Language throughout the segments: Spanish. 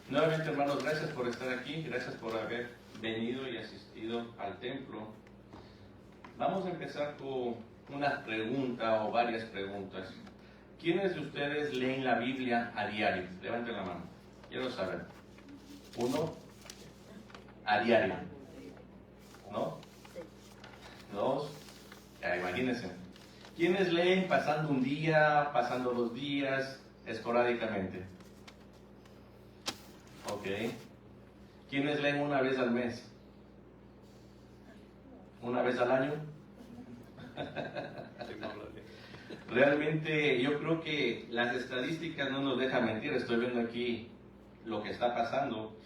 Nuevamente, hermanos, gracias por estar aquí, gracias por haber venido y asistido al templo. Vamos a empezar con una pregunta o varias preguntas. ¿Quiénes de ustedes leen la Biblia a diario? Levanten la mano. Quiero saber. ¿Uno? A diario. ¿No? ¿Dos? Ya, imagínense. ¿Quiénes leen pasando un día, pasando 2 días, esporádicamente? Ok. ¿Quiénes leen una vez al mes? ¿Una vez al año? Realmente yo creo que las estadísticas no nos dejan mentir. Estoy viendo aquí lo que está pasando.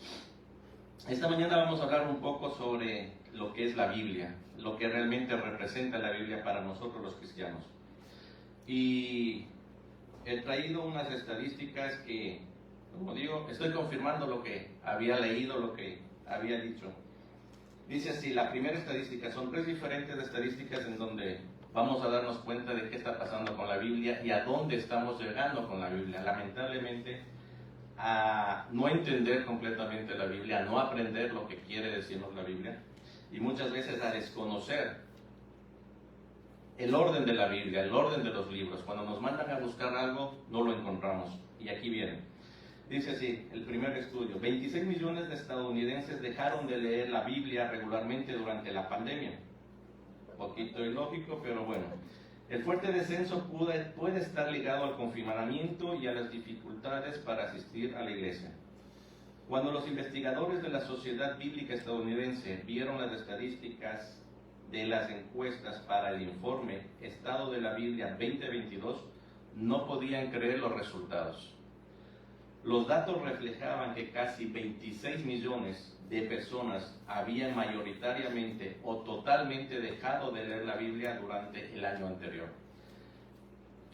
Esta mañana vamos a hablar un poco sobre lo que es la Biblia, lo que realmente representa la Biblia para nosotros los cristianos. Y he traído unas estadísticas que, como digo, estoy confirmando lo que había leído, lo que había dicho. Dice así, la primera estadística, son 3 diferentes estadísticas en donde vamos a darnos cuenta de qué está pasando con la Biblia y a dónde estamos llegando con la Biblia. Lamentablemente, a no entender completamente la Biblia, a no aprender lo que quiere decirnos la Biblia y muchas veces a desconocer el orden de la Biblia, el orden de los libros. Cuando nos mandan a buscar algo, no lo encontramos. Y aquí viene. Dice así, el primer estudio, 26 millones de estadounidenses dejaron de leer la Biblia regularmente durante la pandemia. Un poquito ilógico, pero bueno. El fuerte descenso puede estar ligado al confinamiento y a las dificultades para asistir a la iglesia. Cuando los investigadores de la Sociedad Bíblica Estadounidense vieron las estadísticas de las encuestas para el informe Estado de la Biblia 2022, no podían creer los resultados. Los datos reflejaban que casi 26 millones de personas habían mayoritariamente o totalmente dejado de leer la Biblia durante el año anterior.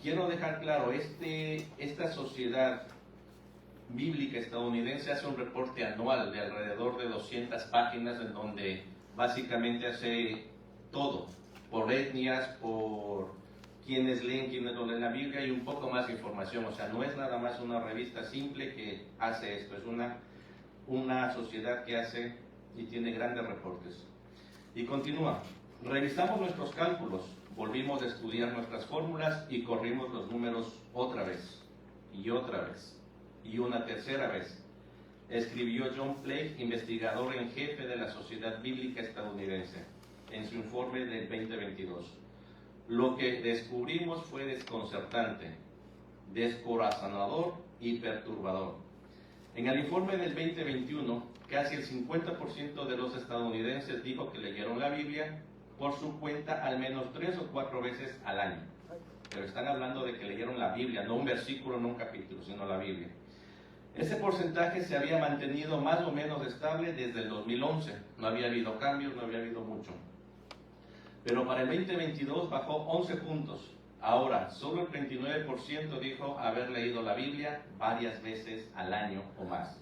Quiero dejar claro, esta sociedad bíblica estadounidense hace un reporte anual de alrededor de 200 páginas en donde básicamente hace todo, por etnias, por quienes leen, quienes no leen la Biblia y un poco más de información. O sea, no es nada más una revista simple que hace esto, es una sociedad que hace y tiene grandes reportes. Y continúa, revisamos nuestros cálculos, volvimos a estudiar nuestras fórmulas y corrimos los números otra vez, y otra vez, y una tercera vez. Escribió John Plague, investigador en jefe de la Sociedad Bíblica Estadounidense, en su informe del 2022. Lo que descubrimos fue desconcertante, descorazonador y perturbador. En el informe del 2021, casi el 50% de los estadounidenses dijo que leyeron la Biblia por su cuenta al menos 3 o 4 veces al año. Pero están hablando de que leyeron la Biblia, no un versículo, no un capítulo, sino la Biblia. Ese porcentaje se había mantenido más o menos estable desde el 2011. No había habido cambios, no había habido mucho. Pero para el 2022 bajó 11 puntos. Ahora, solo el 39% dijo haber leído la Biblia varias veces al año o más.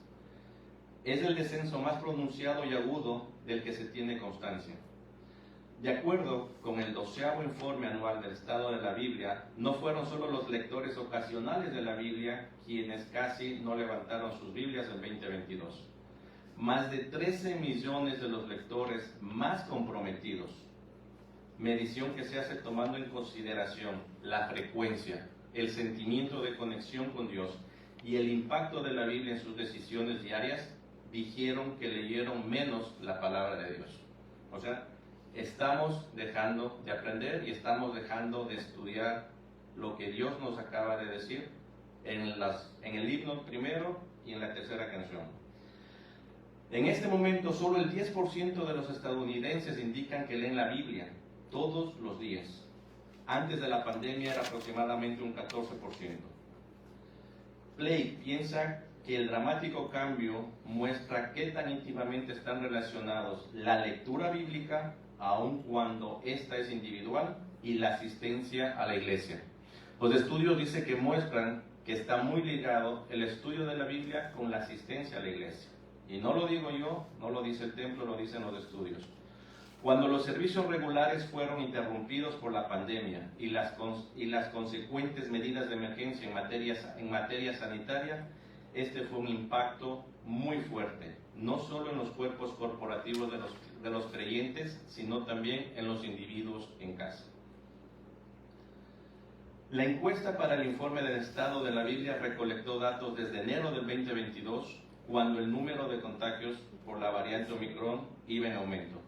Es el descenso más pronunciado y agudo del que se tiene constancia. De acuerdo con el 12º informe anual del estado de la Biblia, no fueron solo los lectores ocasionales de la Biblia quienes casi no levantaron sus Biblias en 2022. Más de 13 millones de los lectores más comprometidos, medición que se hace tomando en consideración la frecuencia, el sentimiento de conexión con Dios y el impacto de la Biblia en sus decisiones diarias, dijeron que leyeron menos la palabra de Dios. O sea, estamos dejando de aprender y estamos dejando de estudiar lo que Dios nos acaba de decir en el himno primero y en la tercera canción. En este momento, solo el 10% de los estadounidenses indican que leen la Biblia todos los días. Antes de la pandemia era aproximadamente un 14%. Plague piensa que el dramático cambio muestra qué tan íntimamente están relacionados la lectura bíblica, aun cuando esta es individual, y la asistencia a la iglesia. Los estudios dicen que muestran que está muy ligado el estudio de la Biblia con la asistencia a la iglesia. Y no lo digo yo, no lo dice el templo, lo dicen los estudios. Cuando los servicios regulares fueron interrumpidos por la pandemia y las consecuentes medidas de emergencia en materia sanitaria, este fue un impacto muy fuerte, no solo en los cuerpos corporativos de los creyentes, sino también en los individuos en casa. La encuesta para el informe del estado de la Biblia recolectó datos desde enero del 2022, cuando el número de contagios por la variante Omicron iba en aumento.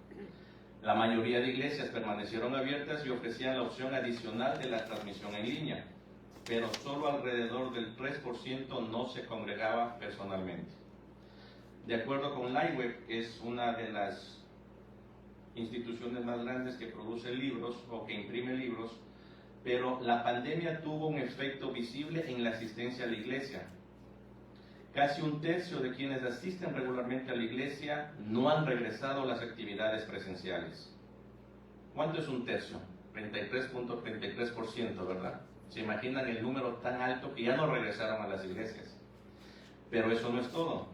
La mayoría de iglesias permanecieron abiertas y ofrecían la opción adicional de la transmisión en línea, pero solo alrededor del 3% no se congregaba personalmente. De acuerdo con LifeWeb, que es una de las instituciones más grandes que produce libros o que imprime libros, pero la pandemia tuvo un efecto visible en la asistencia a la iglesia. Casi un tercio de quienes asisten regularmente a la iglesia no han regresado a las actividades presenciales. ¿Cuánto es un tercio? 33.33%, ¿verdad? Se imaginan el número tan alto que ya no regresaron a las iglesias. Pero eso no es todo.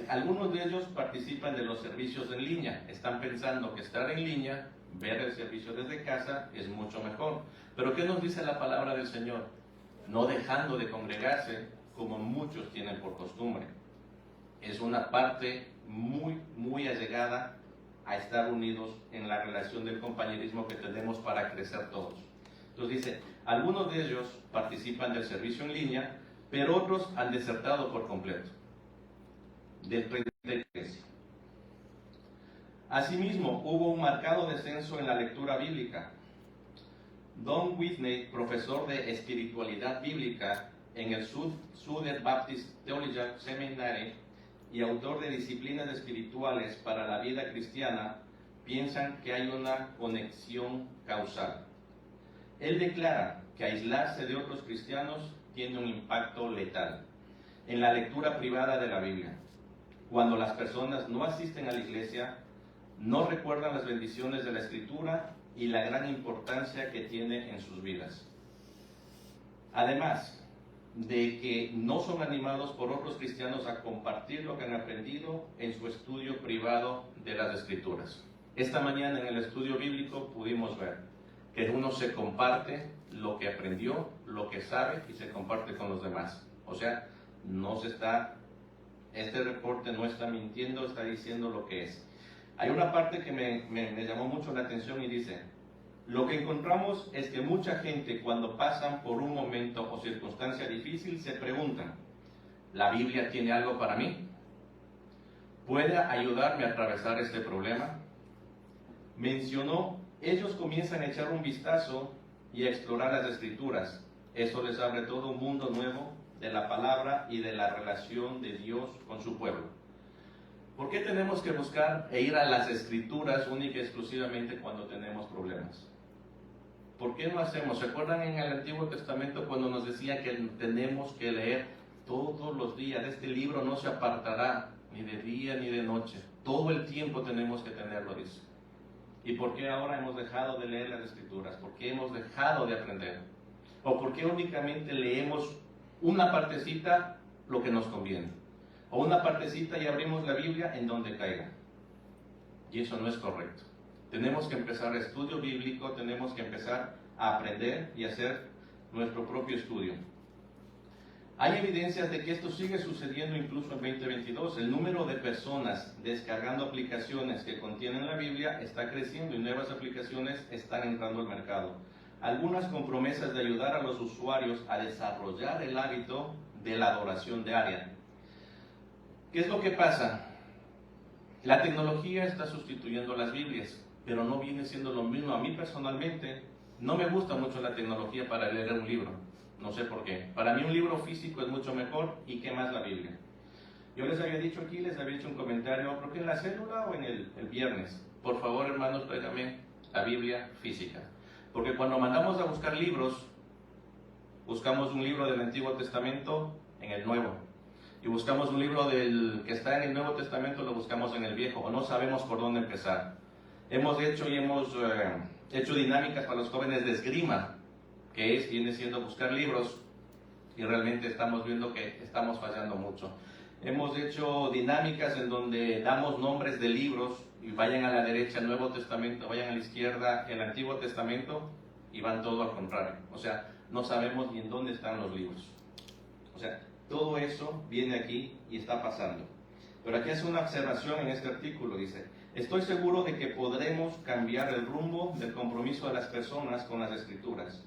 Algunos de ellos participan de los servicios en línea. Están pensando que estar en línea, ver el servicio desde casa, es mucho mejor. Pero ¿qué nos dice la palabra del Señor? No dejando de congregarse, como muchos tienen por costumbre. Es una parte muy allegada a estar unidos en la relación del compañerismo que tenemos para crecer todos. Entonces dice, algunos de ellos participan del servicio en línea, pero otros han desertado por completo del 33. Asimismo, hubo un marcado descenso en la lectura bíblica. Don Whitney, profesor de espiritualidad bíblica en el Southern Baptist Theological Seminary y autor de disciplinas espirituales para la vida cristiana, piensan que hay una conexión causal. Él declara que aislarse de otros cristianos tiene un impacto letal en la lectura privada de la Biblia. Cuando las personas no asisten a la iglesia, no recuerdan las bendiciones de la Escritura y la gran importancia que tiene en sus vidas. Además de que no son animados por otros cristianos a compartir lo que han aprendido en su estudio privado de las Escrituras. Esta mañana en el estudio bíblico pudimos ver que uno se comparte lo que aprendió, lo que sabe y se comparte con los demás. O sea, este reporte no está mintiendo, está diciendo lo que es. Hay una parte que me llamó mucho la atención y dice, lo que encontramos es que mucha gente cuando pasan por un momento o circunstancia difícil se preguntan, ¿la Biblia tiene algo para mí? ¿Puede ayudarme a atravesar este problema? Mencionó, ellos comienzan a echar un vistazo y a explorar las Escrituras. Eso les abre todo un mundo nuevo de la palabra y de la relación de Dios con su pueblo. ¿Por qué tenemos que buscar e ir a las Escrituras única y exclusivamente cuando tenemos problemas? ¿Por qué no hacemos? ¿Se acuerdan en el Antiguo Testamento cuando nos decía que tenemos que leer todos los días? De este libro no se apartará ni de día ni de noche. Todo el tiempo tenemos que tenerlo, dice. ¿Y por qué ahora hemos dejado de leer las Escrituras? ¿Por qué hemos dejado de aprender? ¿O por qué únicamente leemos una partecita lo que nos conviene? O una partecita y abrimos la Biblia en donde caiga. Y eso no es correcto. Tenemos que empezar estudio bíblico, tenemos que empezar a aprender y hacer nuestro propio estudio. Hay evidencias de que esto sigue sucediendo incluso en 2022. El número de personas descargando aplicaciones que contienen la Biblia está creciendo y nuevas aplicaciones están entrando al mercado. Algunas con promesas de ayudar a los usuarios a desarrollar el hábito de la adoración diaria. ¿Qué es lo que pasa? La tecnología está sustituyendo las Biblias, pero no viene siendo lo mismo. A mí personalmente no me gusta mucho la tecnología para leer un libro. No sé por qué. Para mí un libro físico es mucho mejor y qué más la Biblia. Yo les había dicho aquí, les había hecho un comentario, creo que en la célula o en el viernes. Por favor, hermanos, tráiganme la Biblia física. Porque cuando mandamos a buscar libros, buscamos un libro del Antiguo Testamento en el Nuevo. Y buscamos un libro que está en el Nuevo Testamento, lo buscamos en el Viejo, o no sabemos por dónde empezar. Hemos hecho dinámicas para los jóvenes de esgrima, que viene siendo buscar libros, y realmente estamos viendo que estamos fallando mucho. Hemos hecho dinámicas en donde damos nombres de libros, y vayan a la derecha el Nuevo Testamento, vayan a la izquierda el Antiguo Testamento, y van todo al contrario. O sea, no sabemos ni en dónde están los libros. O sea, Todo eso viene aquí y está pasando. Pero aquí hace una observación en este artículo, dice: estoy seguro de que podremos cambiar el rumbo del compromiso de las personas con las Escrituras.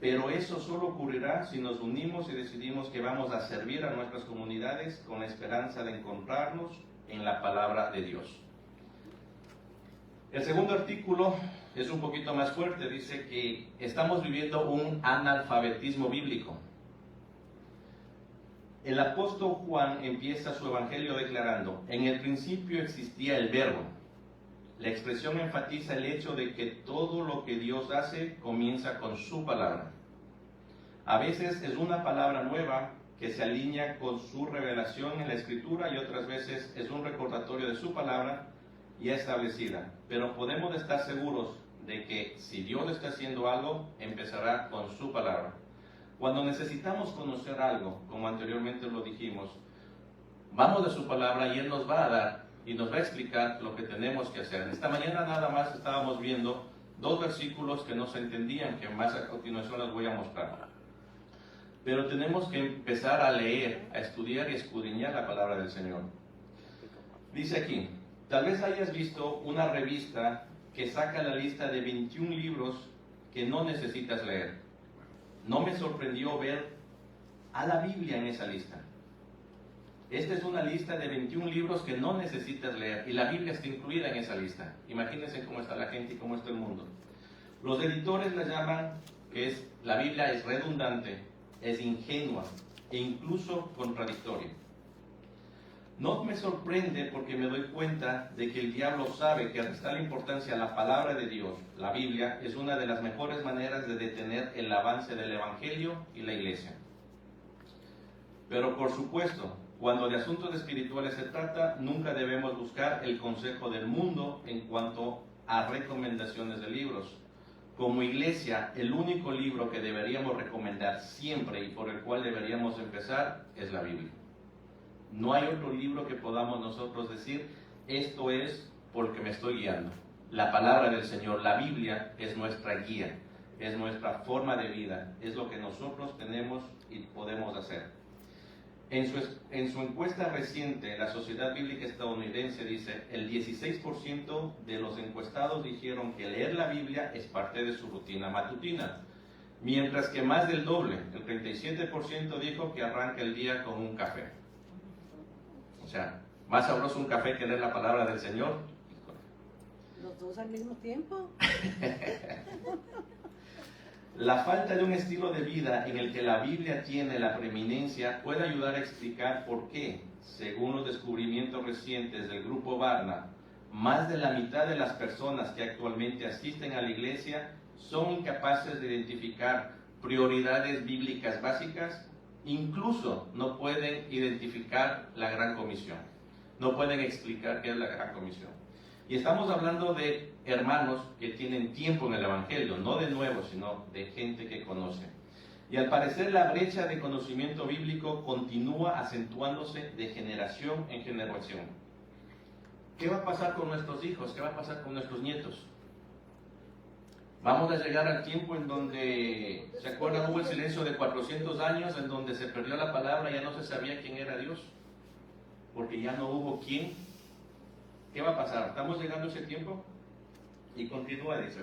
Pero eso solo ocurrirá si nos unimos y decidimos que vamos a servir a nuestras comunidades con la esperanza de encontrarnos en la palabra de Dios. El segundo artículo es un poquito más fuerte, dice que estamos viviendo un analfabetismo bíblico. El apóstol Juan empieza su evangelio declarando: en el principio existía el verbo. La expresión enfatiza el hecho de que todo lo que Dios hace comienza con su palabra. A veces es una palabra nueva que se alinea con su revelación en la Escritura, y otras veces es un recordatorio de su palabra ya establecida. Pero podemos estar seguros de que si Dios está haciendo algo, empezará con su palabra. Cuando necesitamos conocer algo, como anteriormente lo dijimos, vamos a su palabra y Él nos va a dar y nos va a explicar lo que tenemos que hacer. Esta mañana nada más estábamos viendo 2 versículos que no se entendían, que más a continuación les voy a mostrar. Pero tenemos que empezar a leer, a estudiar y escudriñar la palabra del Señor. Dice aquí: tal vez hayas visto una revista que saca la lista de 21 libros que no necesitas leer. No me sorprendió ver a la Biblia en esa lista. Esta es una lista de 21 libros que no necesitas leer, y la Biblia está incluida en esa lista. Imagínense cómo está la gente y cómo está el mundo. Los editores la llaman que la Biblia es redundante, es ingenua e incluso contradictoria. No me sorprende, porque me doy cuenta de que el diablo sabe que restar importancia a la palabra de Dios, la Biblia, es una de las mejores maneras de detener el avance del Evangelio y la Iglesia. Pero por supuesto, cuando de asuntos espirituales se trata, nunca debemos buscar el consejo del mundo en cuanto a recomendaciones de libros. Como iglesia, el único libro que deberíamos recomendar siempre y por el cual deberíamos empezar es la Biblia. No hay otro libro que podamos nosotros decir: esto es porque me estoy guiando. La palabra del Señor, la Biblia, es nuestra guía, es nuestra forma de vida, es lo que nosotros tenemos y podemos hacer. En su encuesta reciente, la Sociedad Bíblica Estadounidense dice: el 16% de los encuestados dijeron que leer la Biblia es parte de su rutina matutina, mientras que más del doble, el 37%, dijo que arranca el día con un café. O sea, más sabroso un café que leer la palabra del Señor. ¿Los dos al mismo tiempo? La falta de un estilo de vida en el que la Biblia tiene la preeminencia puede ayudar a explicar por qué, según los descubrimientos recientes del Grupo Barna, más de la mitad de las personas que actualmente asisten a la iglesia son incapaces de identificar prioridades bíblicas básicas. Incluso no pueden identificar la Gran Comisión, no pueden explicar qué es la Gran Comisión. Y estamos hablando de hermanos que tienen tiempo en el Evangelio, no de nuevos, sino de gente que conoce. Y al parecer la brecha de conocimiento bíblico continúa acentuándose de generación en generación. ¿Qué va a pasar con nuestros hijos? ¿Qué va a pasar con nuestros nietos? Vamos a llegar al tiempo en donde, ¿se acuerdan? Hubo el silencio de 400 años en donde se perdió la palabra, ya no se sabía quién era Dios, porque ya no hubo quién. ¿Qué va a pasar? ¿Estamos llegando a ese tiempo? Y continúa, dice: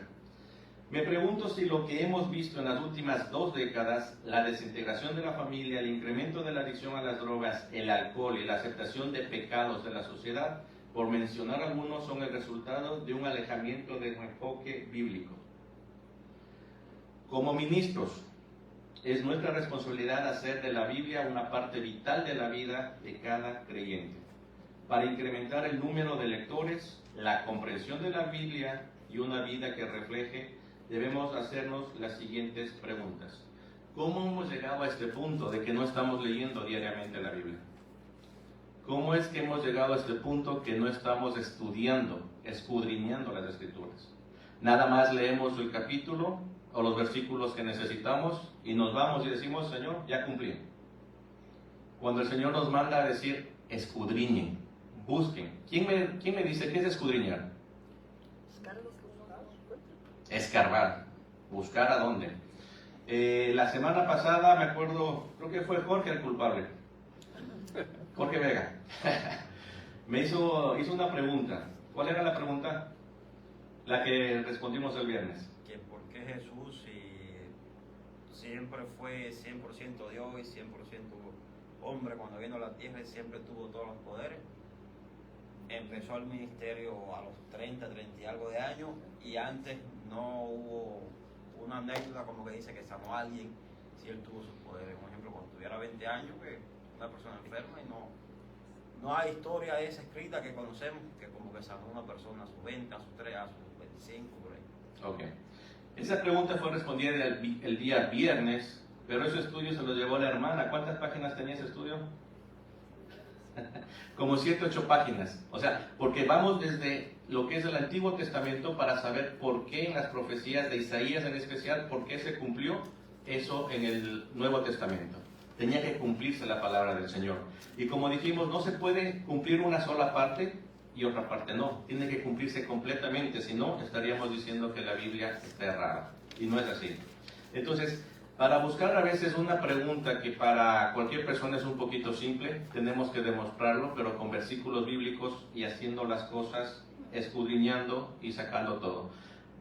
me pregunto si lo que hemos visto en las últimas 2 décadas, la desintegración de la familia, el incremento de la adicción a las drogas, el alcohol y la aceptación de pecados de la sociedad, por mencionar algunos, son el resultado de un alejamiento de un enfoque bíblico. Como ministros, es nuestra responsabilidad hacer de la Biblia una parte vital de la vida de cada creyente. Para incrementar el número de lectores, la comprensión de la Biblia y una vida que refleje, debemos hacernos las siguientes preguntas. ¿Cómo hemos llegado a este punto de que no estamos leyendo diariamente la Biblia? ¿Cómo es que hemos llegado a este punto que no estamos estudiando, escudriñando las Escrituras? Nada más leemos el capítulo o los versículos que necesitamos y nos vamos y decimos: Señor, ya cumplí. Cuando el Señor nos manda a decir: escudriñen, busquen. ¿Quién me dice qué es escudriñar? Escarbar. ¿Buscar a dónde? La semana pasada, me acuerdo, creo que fue Jorge el culpable. Jorge Vega, me hizo una pregunta. ¿Cuál era la pregunta? La que respondimos el viernes. Que por qué Jesús, si siempre fue 100% Dios y 100% hombre, cuando vino a la tierra y siempre tuvo todos los poderes, empezó el ministerio a los 30 y algo de años, y antes no hubo una anécdota como que dice que sanó a alguien si él tuvo sus poderes. Por ejemplo, cuando tuviera 20 años, que una persona enferma, y no hay historia esa escrita que conocemos que como que sanó a una persona a sus 20, a sus 3, a sus 25, por ahí. Ok. Esa pregunta fue respondida el día viernes, pero ese estudio se lo llevó la hermana. ¿Cuántas páginas tenía ese estudio? Como 7, 8 páginas. O sea, porque vamos desde lo que es el Antiguo Testamento para saber por qué en las profecías de Isaías en especial, por qué se cumplió eso en el Nuevo Testamento. Tenía que cumplirse la palabra del Señor. Y como dijimos, no se puede cumplir una sola parte y otra parte no. Tiene que cumplirse completamente, si no, estaríamos diciendo que la Biblia está errada. Y no es así. Entonces, para buscar a veces una pregunta que para cualquier persona es un poquito simple, tenemos que demostrarlo, pero con versículos bíblicos y haciendo las cosas, escudriñando y sacando todo.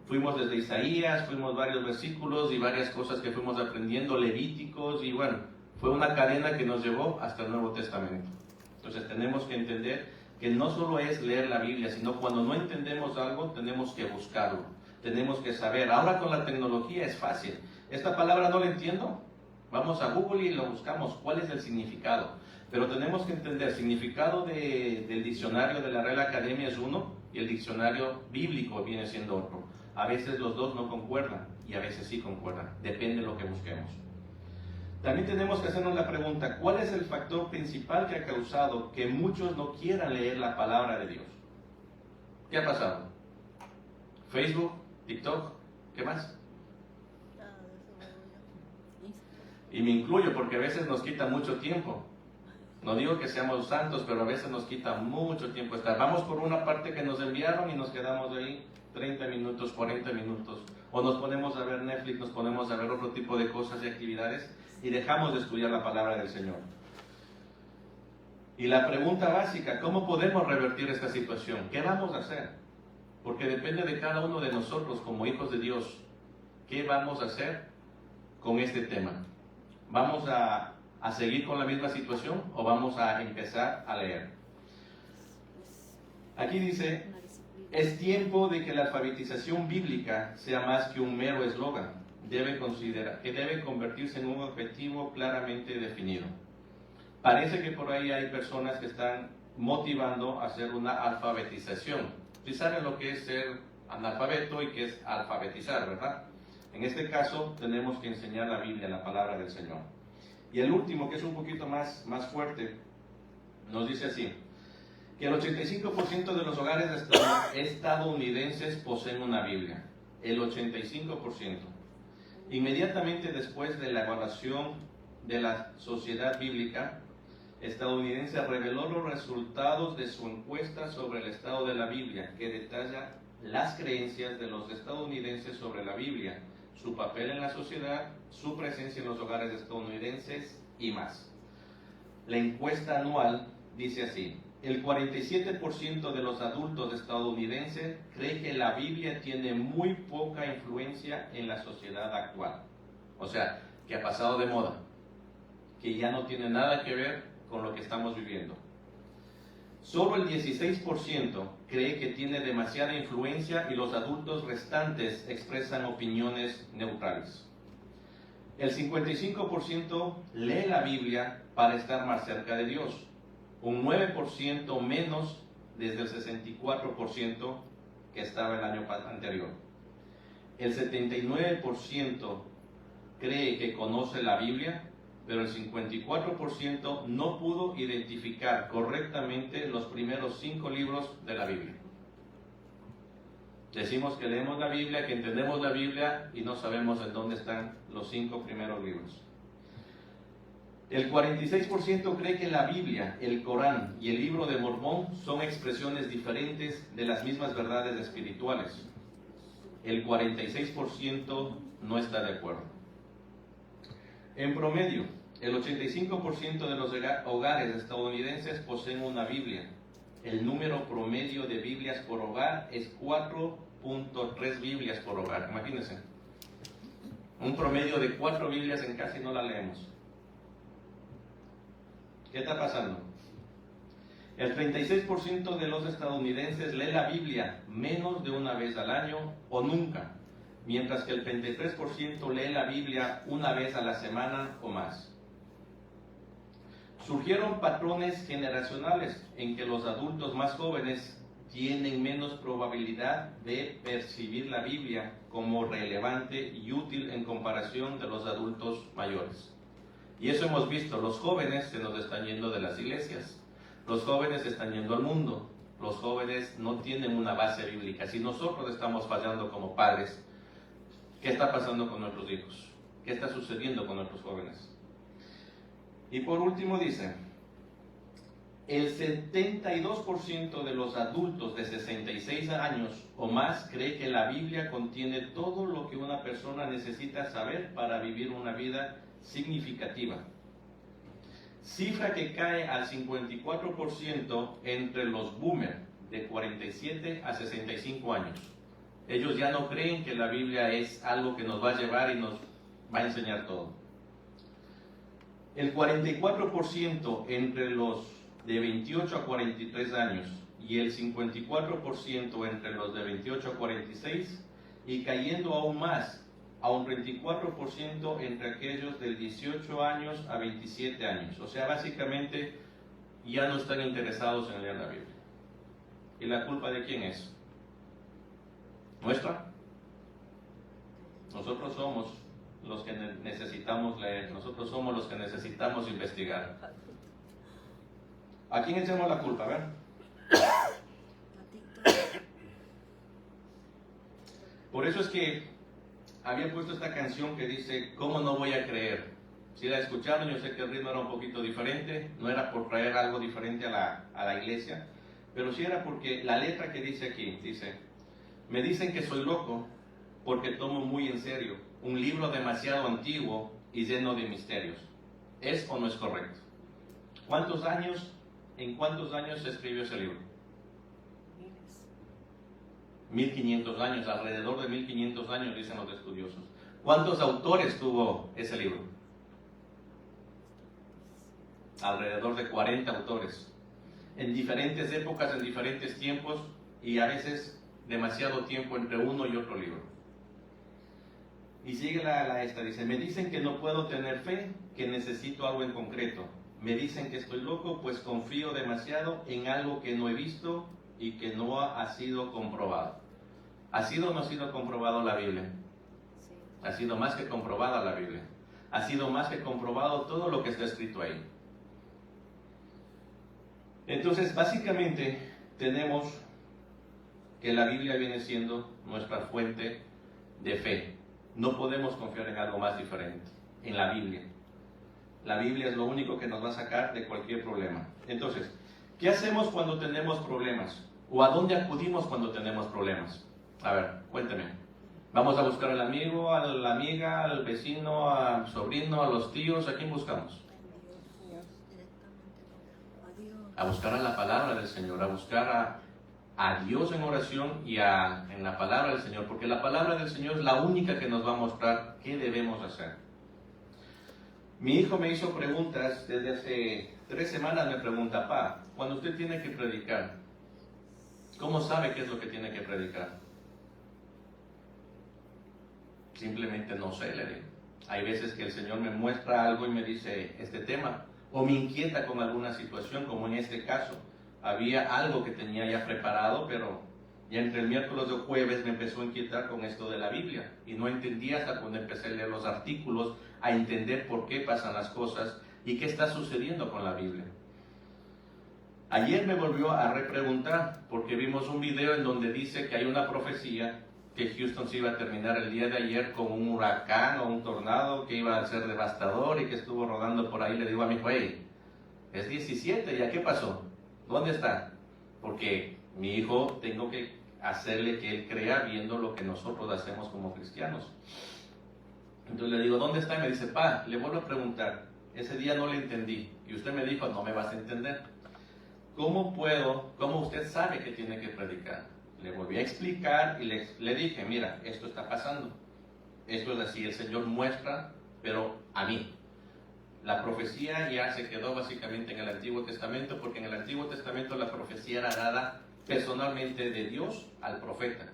Fuimos desde Isaías, fuimos varios versículos y varias cosas que fuimos aprendiendo, Levíticos, y bueno, fue una cadena que nos llevó hasta el Nuevo Testamento. Entonces tenemos que entender que no solo es leer la Biblia, sino cuando no entendemos algo, tenemos que buscarlo, tenemos que saber. Ahora con la tecnología es fácil. Esta palabra no la entiendo, vamos a Google y lo buscamos, cuál es el significado. Pero tenemos que entender, el significado del diccionario de la Real Academia es uno, y el diccionario bíblico viene siendo otro. A veces los dos no concuerdan, y a veces sí concuerdan, depende de lo que busquemos. También tenemos que hacernos la pregunta, ¿cuál es el factor principal que ha causado que muchos no quieran leer la palabra de Dios? ¿Qué ha pasado? ¿Facebook? ¿TikTok? ¿Qué más? Y me incluyo porque a veces nos quita mucho tiempo. No digo que seamos santos, pero a veces nos quita mucho tiempo estar. Vamos por una parte que nos enviaron y nos quedamos ahí 30 minutos, 40 minutos. O nos ponemos a ver Netflix, nos ponemos a ver otro tipo de cosas y actividades y dejamos de estudiar la palabra del Señor. Y la pregunta básica, ¿cómo podemos revertir esta situación? ¿Qué vamos a hacer? Porque depende de cada uno de nosotros como hijos de Dios. ¿Qué vamos a hacer con este tema? ¿Vamos a seguir con la misma situación o vamos a empezar a leer? Aquí dice, es tiempo de que la alfabetización bíblica sea más que un mero eslogan. Debe convertirse en un objetivo claramente definido. Parece que por ahí hay personas que están motivando a hacer una alfabetización. Sí saben lo que es ser analfabeto y qué es alfabetizar, ¿verdad? En este caso tenemos que enseñar la Biblia, la palabra del Señor. Y el último, que es un poquito más fuerte, nos dice así, que el 85% de los hogares estadounidenses poseen una Biblia. El 85%. Inmediatamente después de la evaluación de la Sociedad Bíblica estadounidense reveló los resultados de su encuesta sobre el estado de la Biblia, que detalla las creencias de los estadounidenses sobre la Biblia, su papel en la sociedad, su presencia en los hogares estadounidenses y más. La encuesta anual dice así: el 47% de los adultos estadounidenses cree que la Biblia tiene muy poca influencia en la sociedad actual. O sea, que ha pasado de moda, que ya no tiene nada que ver con lo que estamos viviendo. Solo el 16% cree que tiene demasiada influencia y los adultos restantes expresan opiniones neutrales. El 55% lee la Biblia para estar más cerca de Dios, un 9% menos desde el 64% que estaba el año anterior. El 79% cree que conoce la Biblia, pero el 54% no pudo identificar correctamente los primeros 5 libros de la Biblia. Decimos que leemos la Biblia, que entendemos la Biblia y no sabemos en dónde están los 5 primeros libros. El 46% cree que la Biblia, el Corán y el libro de Mormón son expresiones diferentes de las mismas verdades espirituales. El 46% no está de acuerdo. En promedio, El 85% de los hogares estadounidenses poseen una Biblia. El número promedio de Biblias por hogar es 4.3 Biblias por hogar. Imagínense. Un promedio de 4 Biblias en casa y no la leemos. ¿Qué está pasando? El 36% de los estadounidenses lee la Biblia menos de una vez al año o nunca, mientras que el 23% lee la Biblia una vez a la semana o más. Surgieron patrones generacionales en que los adultos más jóvenes tienen menos probabilidad de percibir la Biblia como relevante y útil en comparación de los adultos mayores. Y eso hemos visto, los jóvenes se nos están yendo de las iglesias, los jóvenes están yendo al mundo, los jóvenes no tienen una base bíblica. Si nosotros estamos fallando como padres, ¿qué está pasando con nuestros hijos? ¿Qué está sucediendo con nuestros jóvenes? Y por último dice, el 72% de los adultos de 66 años o más cree que la Biblia contiene todo lo que una persona necesita saber para vivir una vida significativa. Cifra que cae al 54% entre los boomers de 47 a 65 años. Ellos ya no creen que la Biblia es algo que nos va a llevar y nos va a enseñar todo. El 44% entre los de 28 a 43 años y el 54% entre los de 28 a 46 y cayendo aún más a un 34% entre aquellos de 18 años a 27 años. O sea, básicamente ya no están interesados en leer la Biblia. ¿Y la culpa de quién es? ¿Nuestra? Nosotros somos los que necesitamos leer, nosotros somos los que necesitamos investigar. ¿A quién echamos la culpa? A ver. Por eso es que había puesto esta canción que dice, ¿cómo no voy a creer? Si la escucharon, yo sé que el ritmo era un poquito diferente, no era por traer algo diferente a la iglesia, pero sí era porque la letra que dice aquí, dice, me dicen que soy loco porque tomo muy en serio un libro demasiado antiguo y lleno de misterios. ¿Es o no es correcto? ¿En cuántos años se escribió ese libro? 1500 años, alrededor de 1500 años, dicen los estudiosos. ¿Cuántos autores tuvo ese libro? Alrededor de 40 autores. En diferentes épocas, en diferentes tiempos, y a veces demasiado tiempo entre uno y otro libro. Y sigue esta, dice, me dicen que no puedo tener fe, que necesito algo en concreto. Me dicen que estoy loco, pues confío demasiado en algo que no he visto y que no ha sido comprobado. ¿Ha sido o no ha sido comprobado la Biblia? Sí. Ha sido más que comprobada la Biblia. Ha sido más que comprobado todo lo que está escrito ahí. Entonces, básicamente, tenemos que la Biblia viene siendo nuestra fuente de fe. No podemos confiar en algo más diferente, en la Biblia. La Biblia es lo único que nos va a sacar de cualquier problema. Entonces, ¿qué hacemos cuando tenemos problemas? ¿O a dónde acudimos cuando tenemos problemas? A ver, cuénteme. ¿Vamos a buscar al amigo, a la amiga, al vecino, al sobrino, a los tíos? ¿A quién buscamos? A buscar a la palabra del Señor, a buscar a Dios en oración y en la palabra del Señor, porque la palabra del Señor es la única que nos va a mostrar qué debemos hacer. Mi hijo me hizo preguntas desde hace 3 semanas, me pregunta, papá, cuando usted tiene que predicar, ¿cómo sabe qué es lo que tiene que predicar? Simplemente no sé, le digo. Hay veces que el Señor me muestra algo y me dice este tema, o me inquieta con alguna situación, como en este caso. Había algo que tenía ya preparado, pero ya entre el miércoles y el jueves me empezó a inquietar con esto de la Biblia. Y no entendía hasta cuando empecé a leer los artículos, a entender por qué pasan las cosas y qué está sucediendo con la Biblia. Ayer me volvió a repreguntar, porque vimos un video en donde dice que hay una profecía que Houston se iba a terminar el día de ayer con un huracán o un tornado que iba a ser devastador y que estuvo rodando por ahí. Le digo a mi hijo, hey, es 17, ¿ya qué pasó? ¿Dónde está? Porque mi hijo tengo que hacerle que él crea viendo lo que nosotros hacemos como cristianos. Entonces le digo, ¿dónde está? Y me dice, pa, le vuelvo a preguntar, ese día no le entendí. Y usted me dijo, no me vas a entender. ¿Cómo usted sabe que tiene que predicar? Le volví a explicar y le dije, mira, esto está pasando. Esto es así, el Señor muestra, pero a mí. La profecía ya se quedó básicamente en el Antiguo Testamento, porque en el Antiguo Testamento la profecía era dada personalmente de Dios al profeta.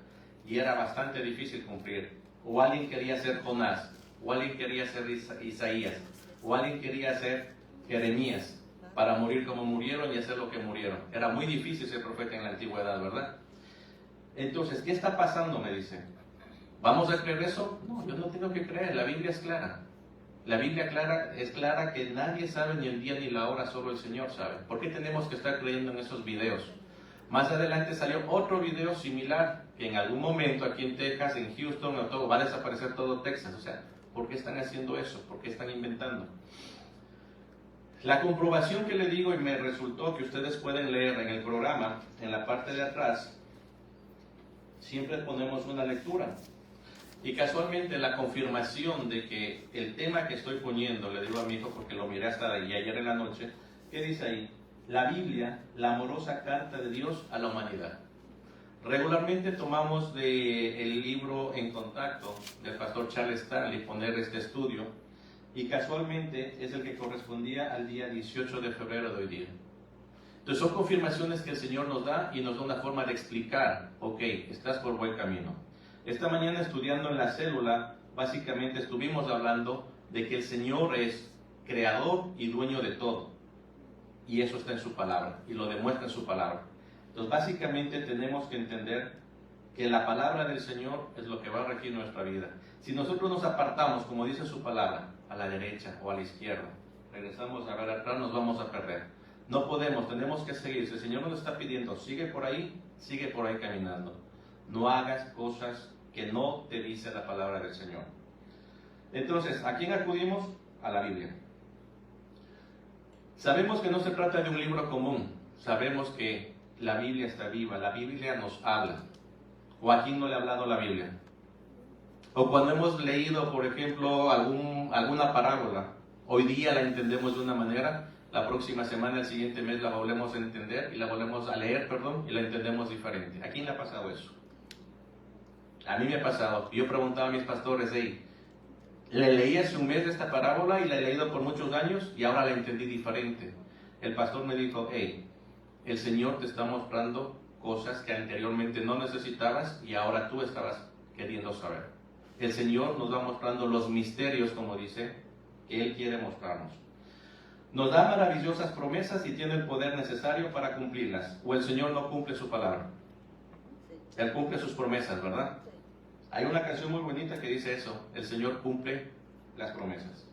Y era bastante difícil cumplir. O alguien quería ser Jonás, o alguien quería ser Isaías, o alguien quería ser Jeremías, para morir como murieron y hacer lo que murieron. Era muy difícil ser profeta en la antigüedad, ¿verdad? Entonces, ¿qué está pasando? Me dice. ¿Vamos a creer eso? No, yo no tengo que creer, la Biblia es clara. La Biblia es clara que nadie sabe ni el día ni la hora, solo el Señor sabe. ¿Por qué tenemos que estar creyendo en esos videos? Más adelante salió otro video similar, que en algún momento aquí en Texas, en Houston, o todo, va a desaparecer todo Texas. O sea, ¿por qué están haciendo eso? ¿Por qué están inventando? La comprobación que le digo y me resultó que ustedes pueden leer en el programa, en la parte de atrás, siempre ponemos una lectura. Y casualmente la confirmación de que el tema que estoy poniendo, le digo a mi hijo porque lo miré hasta ayer en la noche, ¿qué dice ahí? La Biblia, la amorosa carta de Dios a la humanidad. Regularmente tomamos del libro En Contacto del pastor Charles Stanley poner este estudio, y casualmente es el que correspondía al día 18 de febrero de hoy día. Entonces son confirmaciones que el Señor nos da y nos da una forma de explicar, ok, estás por buen camino. Esta mañana estudiando en la célula, básicamente estuvimos hablando de que el Señor es creador y dueño de todo. Y eso está en su palabra, y lo demuestra en su palabra. Entonces básicamente tenemos que entender que la palabra del Señor es lo que va a regir nuestra vida. Si nosotros nos apartamos, como dice su palabra, a la derecha o a la izquierda, regresamos a ver atrás, nos vamos a perder. No podemos, tenemos que seguir. Si el Señor nos está pidiendo, sigue por ahí caminando. No hagas cosas que no te dice la palabra del Señor. Entonces, ¿a quién acudimos? A la Biblia. Sabemos que no se trata de un libro común. Sabemos que la Biblia está viva, la Biblia nos habla. ¿O a quién no le ha hablado la Biblia? O cuando hemos leído, por ejemplo, alguna parábola, hoy día la entendemos de una manera, la próxima semana, el siguiente mes la volvemos a entender y la volvemos a leer, y la entendemos diferente. ¿A quién le ha pasado eso? A mí me ha pasado. Yo preguntaba a mis pastores, hey, le leí hace un mes esta parábola y la he leído por muchos años y ahora la entendí diferente. El pastor me dijo, hey, el Señor te está mostrando cosas que anteriormente no necesitabas y ahora tú estabas queriendo saber. El Señor nos va mostrando los misterios, como dice, que Él quiere mostrarnos. Nos da maravillosas promesas y tiene el poder necesario para cumplirlas. O el Señor no cumple su palabra. Él cumple sus promesas, ¿verdad? Hay una canción muy bonita que dice eso. El Señor cumple las promesas.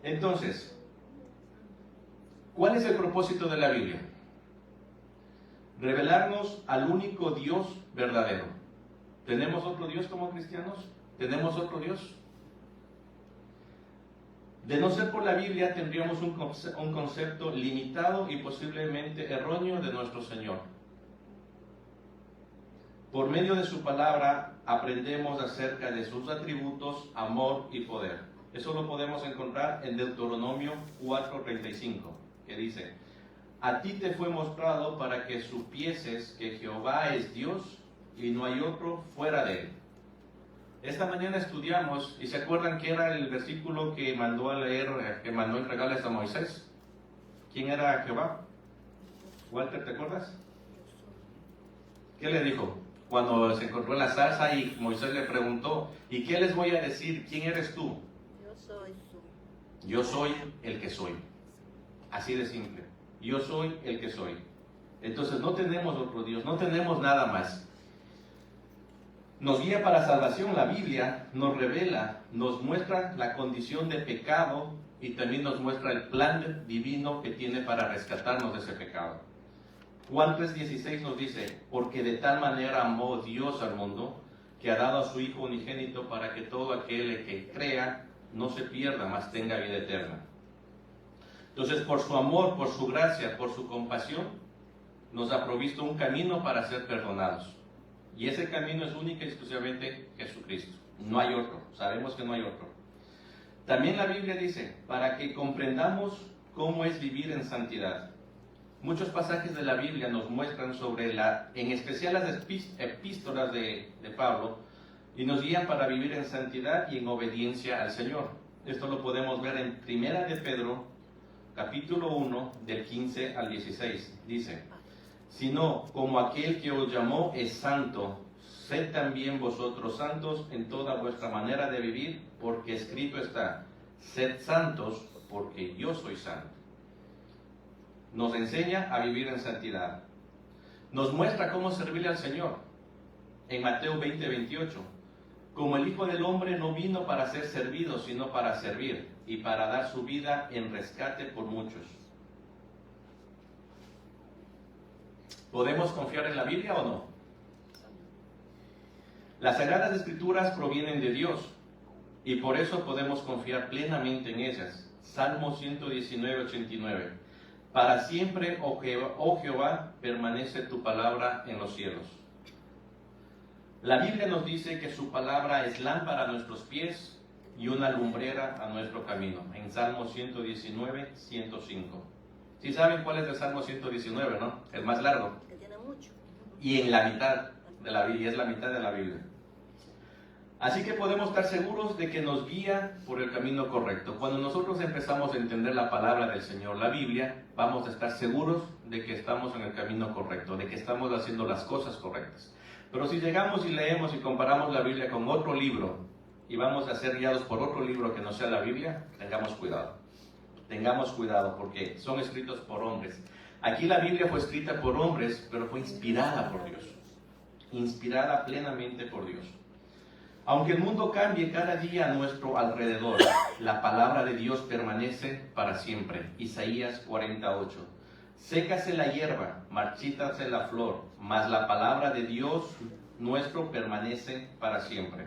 Entonces, ¿cuál es el propósito de la Biblia? Revelarnos al único Dios verdadero. ¿Tenemos otro Dios como cristianos? ¿Tenemos otro Dios? De no ser por la Biblia, tendríamos un concepto limitado y posiblemente erróneo de nuestro Señor. Por medio de su palabra, aprendemos acerca de sus atributos, amor y poder. Eso lo podemos encontrar en Deuteronomio 4:35, que dice, a ti te fue mostrado para que supieses que Jehová es Dios y no hay otro fuera de él. Esta mañana estudiamos, y se acuerdan que era el versículo que mandó a leer, que mandó entregarles a Moisés. ¿Quién era Jehová? Walter, ¿te acuerdas? ¿Qué le dijo? Cuando se encontró en la zarza y Moisés le preguntó, ¿y qué les voy a decir? ¿Quién eres tú? Yo soy el que soy. Así de simple. Yo soy el que soy. Entonces no tenemos otro Dios, no tenemos nada más. Nos guía para salvación la Biblia, nos revela, nos muestra la condición de pecado y también nos muestra el plan divino que tiene para rescatarnos de ese pecado. Juan 3:16 nos dice, porque de tal manera amó Dios al mundo, que ha dado a su Hijo unigénito para que todo aquel que crea no se pierda, mas tenga vida eterna. Entonces, por su amor, por su gracia, por su compasión, nos ha provisto un camino para ser perdonados. Y ese camino es única y exclusivamente Jesucristo. No hay otro. Sabemos que no hay otro. También la Biblia dice, para que comprendamos cómo es vivir en santidad. Muchos pasajes de la Biblia nos muestran sobre en especial las epístolas de Pablo, y nos guían para vivir en santidad y en obediencia al Señor. Esto lo podemos ver en Primera de Pedro, capítulo 1, del 15 al 16. Dice, sino como aquel que os llamó es santo, sed también vosotros santos en toda vuestra manera de vivir, porque escrito está, sed santos porque yo soy santo. Nos enseña a vivir en santidad. Nos muestra cómo servirle al Señor. En Mateo 20, 28. Como el Hijo del Hombre no vino para ser servido, sino para servir y para dar su vida en rescate por muchos. ¿Podemos confiar en la Biblia o no? Las Sagradas Escrituras provienen de Dios y por eso podemos confiar plenamente en ellas. Salmo 119, 89. Para siempre, oh Jehová, permanece tu palabra en los cielos. La Biblia nos dice que su palabra es lámpara a nuestros pies y una lumbrera a nuestro camino. En Salmo 119, 105. ¿Sí saben cuál es el Salmo 119, no? El más largo. Que tiene mucho. Y en la mitad de la Biblia, es la mitad de la Biblia. Así que podemos estar seguros de que nos guía por el camino correcto. Cuando nosotros empezamos a entender la palabra del Señor, la Biblia, vamos a estar seguros de que estamos en el camino correcto, de que estamos haciendo las cosas correctas. Pero si llegamos y leemos y comparamos la Biblia con otro libro y vamos a ser guiados por otro libro que no sea la Biblia, tengamos cuidado. Tengamos cuidado porque son escritos por hombres. Aquí la Biblia fue escrita por hombres, pero fue inspirada por Dios. Inspirada plenamente por Dios. Aunque el mundo cambie cada día a nuestro alrededor, la palabra de Dios permanece para siempre. Isaías 48. Sécase la hierba, marchítase la flor, mas la palabra de Dios nuestro permanece para siempre.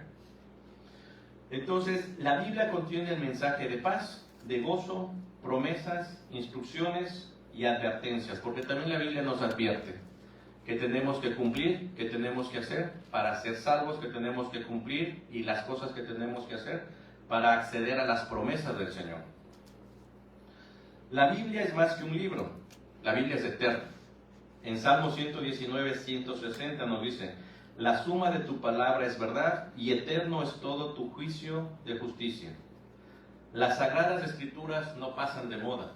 Entonces, la Biblia contiene el mensaje de paz, de gozo, promesas, instrucciones y advertencias, porque también la Biblia nos advierte que tenemos que cumplir, que tenemos que hacer para ser salvos, que tenemos que cumplir y las cosas que tenemos que hacer para acceder a las promesas del Señor. La Biblia es más que un libro, la Biblia es eterna. En Salmo 119, 160 nos dice, la suma de tu palabra es verdad y eterno es todo tu juicio de justicia. Las Sagradas Escrituras no pasan de moda.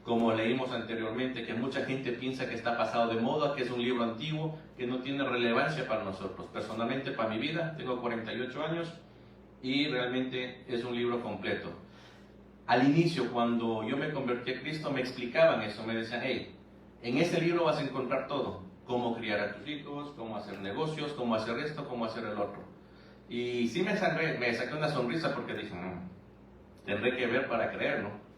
Como leímos anteriormente, que mucha gente piensa que está pasado de moda, que es un libro antiguo, que no tiene relevancia para nosotros. Personalmente, para mi vida, tengo 48 años y realmente es un libro completo. Al inicio, cuando yo me convertí a Cristo, me explicaban eso, me decían, hey, en ese libro vas a encontrar todo, cómo criar a tus hijos, cómo hacer negocios, cómo hacer esto, cómo hacer el otro. Y sí me saqué una sonrisa porque dije, tendré que ver para creer, ¿no?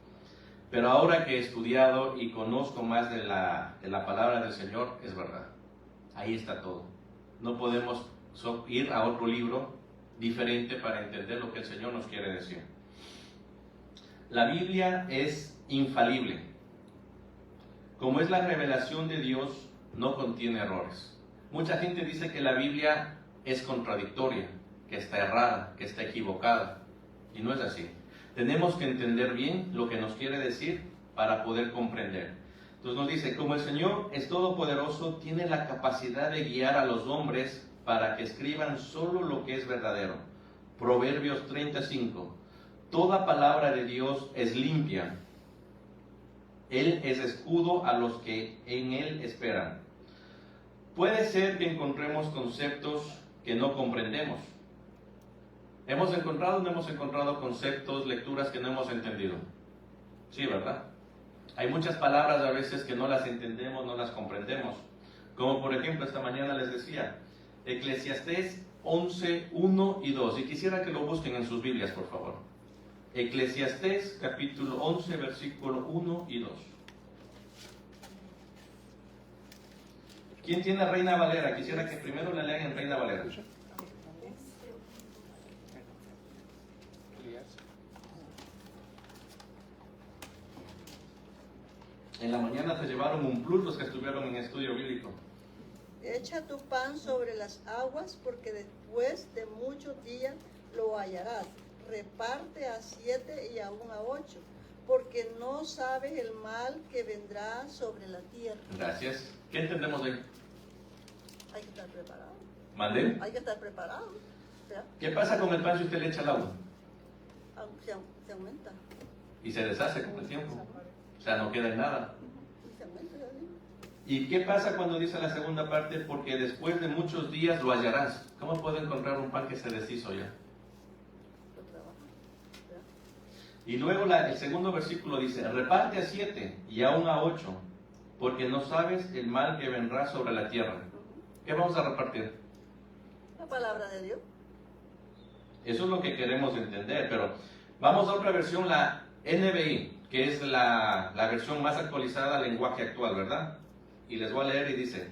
Pero ahora que he estudiado y conozco más de la palabra del Señor, es verdad. Ahí está todo. No podemos ir a otro libro diferente para entender lo que el Señor nos quiere decir. La Biblia es infalible. Como es la revelación de Dios, no contiene errores. Mucha gente dice que la Biblia es contradictoria, que está errada, que está equivocada. Y no es así. Tenemos que entender bien lo que nos quiere decir para poder comprender. Entonces nos dice, como el Señor es todopoderoso, tiene la capacidad de guiar a los hombres para que escriban solo lo que es verdadero. Proverbios 35. Toda palabra de Dios es limpia. Él es escudo a los que en Él esperan. Puede ser que encontremos conceptos que no comprendemos. ¿Hemos encontrado o no hemos encontrado conceptos, lecturas que no hemos entendido? Sí, ¿verdad? Hay muchas palabras a veces que no las entendemos, no las comprendemos. Como por ejemplo, esta mañana les decía, Eclesiastés 11, 1 y 2. Y quisiera que lo busquen en sus Biblias, por favor. Eclesiastés capítulo 11, versículo 1 y 2. ¿Quién tiene Reina Valera? Quisiera que primero la lean en Reina Valera. En la mañana se llevaron un plus los que estuvieron en estudio bíblico. Echa tu pan sobre las aguas, porque después de muchos días lo hallarás. reparte a 7 y aún a 8, porque no sabes el mal que vendrá sobre la tierra. Gracias. ¿Qué entendemos de ahí? Hay que estar preparado. ¿Mande? Hay que estar preparado. O sea, ¿Qué pasa con el pan si usted le echa el agua? se aumenta. Y se deshace con el tiempo. O sea, no queda en nada. Y se aumenta, ya digo. ¿Y qué pasa cuando dice la segunda parte? Porque después de muchos días lo hallarás. ¿Cómo puedo encontrar un pan que se deshizo ya? Lo trabaja. Y luego el segundo versículo dice, reparte a 7 y aún a 8, porque no sabes el mal que vendrá sobre la tierra. ¿Qué vamos a repartir? La palabra de Dios. Eso es lo que queremos entender, pero vamos a otra versión, la NBI, que es la versión más actualizada al lenguaje actual, ¿verdad? Y les voy a leer y dice,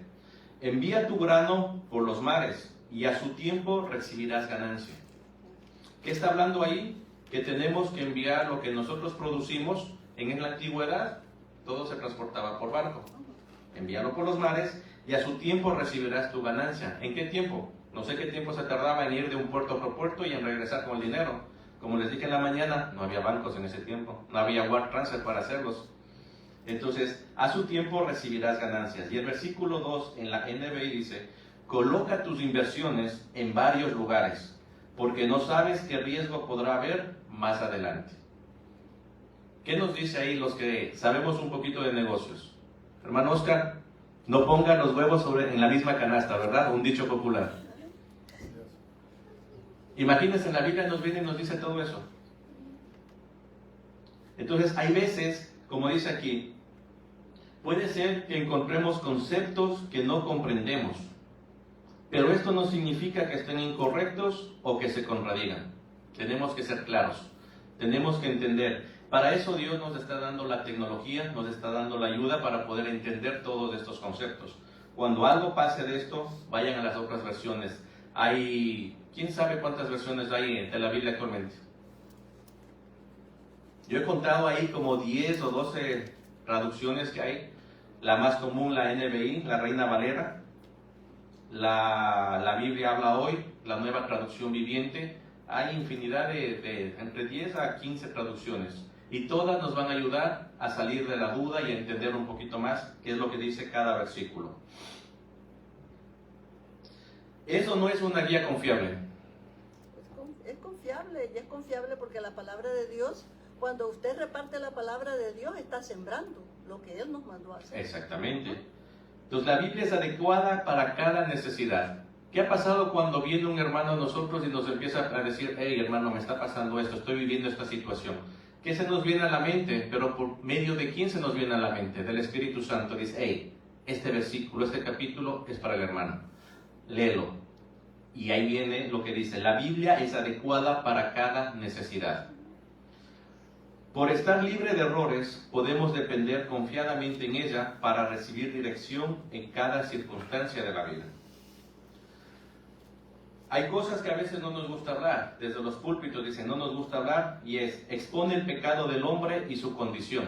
envía tu grano por los mares y a su tiempo recibirás ganancia. ¿Qué está hablando ahí? Que tenemos que enviar lo que nosotros producimos. En la antigüedad todo se transportaba por barco. Envíalo por los mares y a su tiempo recibirás tu ganancia. ¿En qué tiempo? No sé qué tiempo se tardaba en ir de un puerto a otro puerto y en regresar con el dinero. Como les dije en la mañana, no había bancos en ese tiempo, no había wire transfer para hacerlos. Entonces, a su tiempo recibirás ganancias. Y el versículo 2 en la NBI dice, coloca tus inversiones en varios lugares, porque no sabes qué riesgo podrá haber más adelante. ¿Qué nos dice ahí los que sabemos un poquito de negocios? Hermano Oscar, no pongan los huevos en la misma canasta, ¿verdad? Un dicho popular. Imagínense, en la Biblia nos viene y nos dice todo eso. Entonces, hay veces, como dice aquí, puede ser que encontremos conceptos que no comprendemos, pero esto no significa que estén incorrectos o que se contradigan. Tenemos que ser claros, tenemos que entender. Para eso Dios nos está dando la tecnología, nos está dando la ayuda para poder entender todos estos conceptos. Cuando algo pase de esto, vayan a las otras versiones. Hay, ¿quién sabe cuántas versiones hay de la Biblia actualmente? Yo he contado ahí como 10 o 12 traducciones que hay. La más común, la NBI, la Reina Valera. La Biblia habla hoy, la nueva traducción viviente. Hay infinidad de entre 10 a 15 traducciones. Y todas nos van a ayudar a salir de la duda y a entender un poquito más qué es lo que dice cada versículo. Eso no es una guía confiable. Es confiable, y es confiable porque la palabra de Dios, cuando usted reparte la palabra de Dios, está sembrando lo que Él nos mandó a hacer. Exactamente. Entonces la Biblia es adecuada para cada necesidad. ¿Qué ha pasado cuando viene un hermano a nosotros y nos empieza a decir, hey hermano, me está pasando esto, estoy viviendo esta situación? ¿Qué se nos viene a la mente? Pero por medio de quién se nos viene a la mente? Del Espíritu Santo. Dice, hey, este versículo, este capítulo es para el hermano. Léelo. Y ahí viene lo que dice, la Biblia es adecuada para cada necesidad. Por estar libre de errores, podemos depender confiadamente en ella para recibir dirección en cada circunstancia de la vida. Hay cosas que a veces no nos gusta hablar. Desde los púlpitos dicen, no nos gusta hablar, y expone el pecado del hombre y su condición.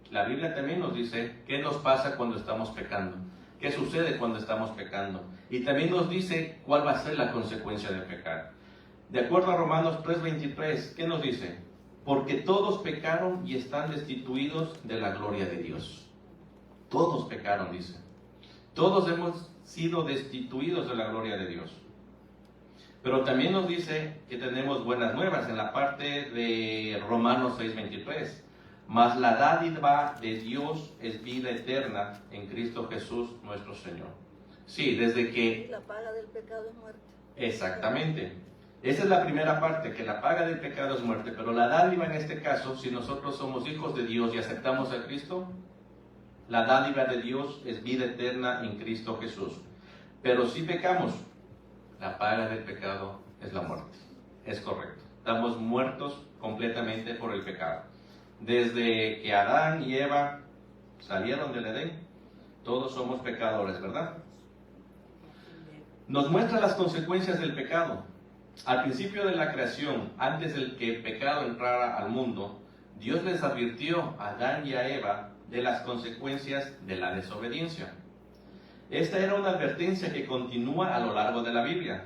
La Biblia también nos dice qué nos pasa cuando estamos pecando. ¿Qué sucede cuando estamos pecando? Y también nos dice cuál va a ser la consecuencia de pecar. De acuerdo a Romanos 3:23, ¿qué nos dice? Porque todos pecaron y están destituidos de la gloria de Dios. Todos pecaron, dice. Todos hemos sido destituidos de la gloria de Dios. Pero también nos dice que tenemos buenas nuevas en la parte de Romanos 6:23. Mas la dádiva de Dios es vida eterna en Cristo Jesús nuestro Señor. Sí, desde que... Y la paga del pecado es muerte. Exactamente. Esa es la primera parte, que la paga del pecado es muerte. Pero la dádiva en este caso, si nosotros somos hijos de Dios y aceptamos a Cristo, la dádiva de Dios es vida eterna en Cristo Jesús. Pero si pecamos, la paga del pecado es la muerte. Es correcto. Estamos muertos completamente por el pecado. Desde que Adán y Eva salieron del Edén, todos somos pecadores, ¿verdad? Nos muestra las consecuencias del pecado. Al principio de la creación, antes de que el pecado entrara al mundo, Dios les advirtió a Adán y a Eva de las consecuencias de la desobediencia. Esta era una advertencia que continúa a lo largo de la Biblia.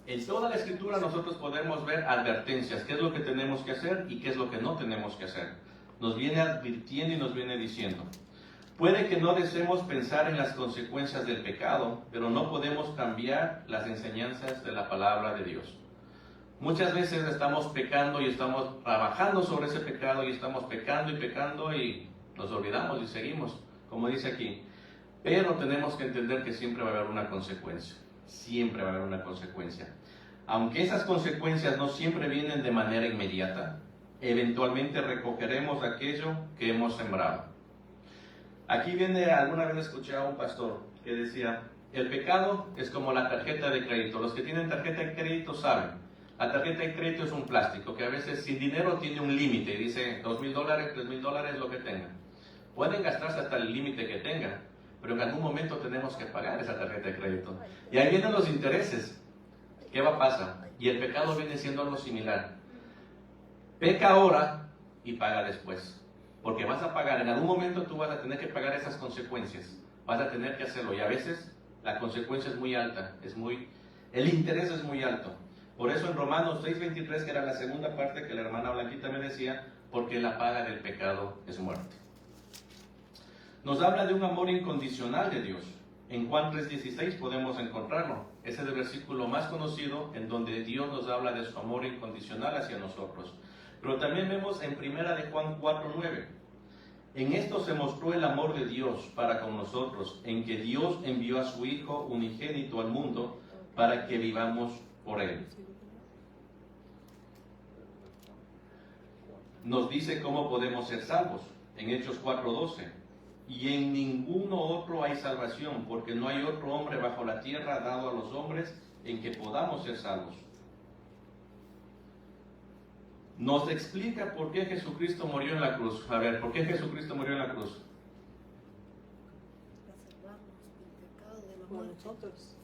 En toda la Escritura nosotros podemos ver advertencias, qué es lo que tenemos que hacer y qué es lo que no tenemos que hacer. Nos viene advirtiendo y nos viene diciendo. Puede que no deseemos pensar en las consecuencias del pecado, pero no podemos cambiar las enseñanzas de la palabra de Dios. Muchas veces estamos pecando y estamos trabajando sobre ese pecado y estamos pecando y nos olvidamos y seguimos, como dice aquí. Pero tenemos que entender que siempre va a haber una consecuencia. Siempre va a haber una consecuencia. Aunque esas consecuencias no siempre vienen de manera inmediata, eventualmente recogeremos aquello que hemos sembrado. Aquí viene, alguna vez escuché a un pastor que decía, el pecado es como la tarjeta de crédito. Los que tienen tarjeta de crédito saben, la tarjeta de crédito es un plástico que a veces sin dinero tiene un límite, dice $2,000, $3,000, lo que tengan. Pueden gastarse hasta el límite que tengan, pero en algún momento tenemos que pagar esa tarjeta de crédito. Y ahí vienen los intereses. ¿Qué va a pasar? Y el pecado viene siendo algo similar. Peca ahora y paga después. Porque vas a pagar, en algún momento tú vas a tener que pagar esas consecuencias. Vas a tener que hacerlo y a veces la consecuencia es muy alta, el interés es muy alto. Por eso en Romanos 6:23, que era la segunda parte que la hermana Blanquita me decía, porque la paga del pecado es muerte. Nos habla de un amor incondicional de Dios. En Juan 3:16 podemos encontrarlo. Ese es el versículo más conocido en donde Dios nos habla de su amor incondicional hacia nosotros. Pero también vemos en primera de Juan 4:9. En esto se mostró el amor de Dios para con nosotros, en que Dios envió a su Hijo unigénito al mundo para que vivamos por Él. Nos dice cómo podemos ser salvos, en Hechos 4:12. Y en ninguno otro hay salvación, porque no hay otro hombre bajo la tierra dado a los hombres en que podamos ser salvos. Nos explica por qué Jesucristo murió en la cruz. A ver, ¿por qué Jesucristo murió en la cruz? Para salvarnos del pecado de la muerte. Nosotros.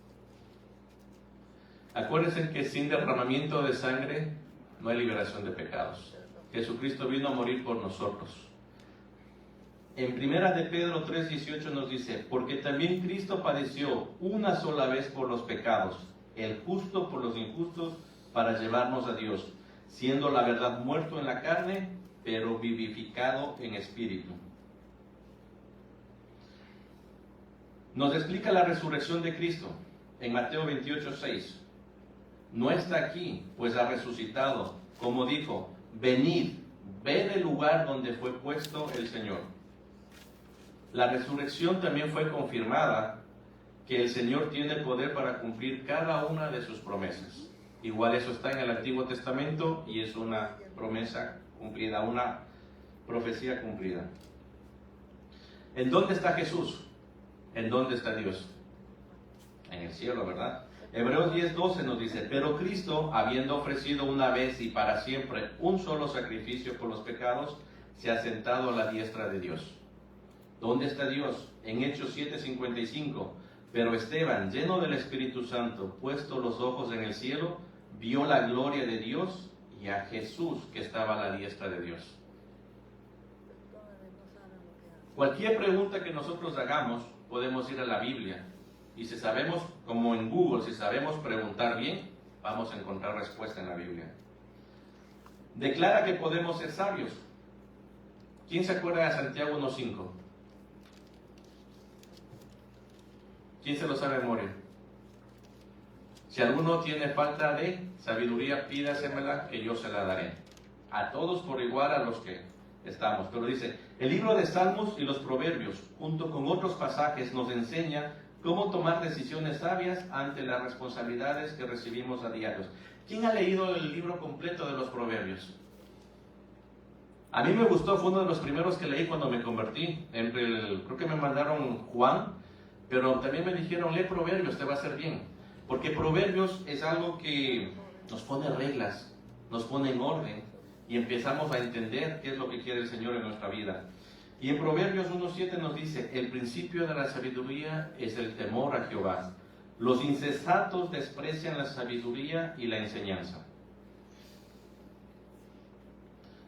Acuérdense que sin derramamiento de sangre no hay liberación de pecados. Jesucristo vino a morir por nosotros. En primera de Pedro 3:18 nos dice, porque también Cristo padeció una sola vez por los pecados, el justo por los injustos, para llevarnos a Dios, siendo la verdad muerto en la carne, pero vivificado en espíritu. Nos explica la resurrección de Cristo en Mateo 28:6. No está aquí, pues ha resucitado, como dijo, venid, ved el lugar donde fue puesto el Señor. La resurrección también fue confirmada que el Señor tiene el poder para cumplir cada una de sus promesas. Igual eso está en el Antiguo Testamento y es una promesa cumplida, una profecía cumplida. ¿En dónde está Jesús? ¿En dónde está Dios? En el cielo, ¿verdad? Hebreos 10:12 nos dice, pero Cristo, habiendo ofrecido una vez y para siempre un solo sacrificio por los pecados, se ha sentado a la diestra de Dios. ¿Dónde está Dios? En Hechos 7:55, pero Esteban, lleno del Espíritu Santo, puesto los ojos en el cielo, vio la gloria de Dios y a Jesús que estaba a la diestra de Dios. Cualquier pregunta que nosotros hagamos, podemos ir a la Biblia. Y si sabemos, como en Google, si sabemos preguntar bien, vamos a encontrar respuesta en la Biblia. Declara que podemos ser sabios. ¿Quién se acuerda de Santiago 1:5? ¿Quién se lo sabe de memoria? Si alguno tiene falta de sabiduría, pídasemela que yo se la daré. A todos por igual a los que estamos. Pero dice, el libro de Salmos y los Proverbios, junto con otros pasajes, nos enseña cómo tomar decisiones sabias ante las responsabilidades que recibimos a diario. ¿Quién ha leído el libro completo de los Proverbios? A mí me gustó, fue uno de los primeros que leí cuando me convertí. Creo que me mandaron Juan, pero también me dijeron, lee Proverbios, te va a hacer bien. Porque Proverbios es algo que nos pone reglas, nos pone en orden y empezamos a entender qué es lo que quiere el Señor en nuestra vida. Y en Proverbios 1:7 nos dice, el principio de la sabiduría es el temor a Jehová. Los insensatos desprecian la sabiduría y la enseñanza.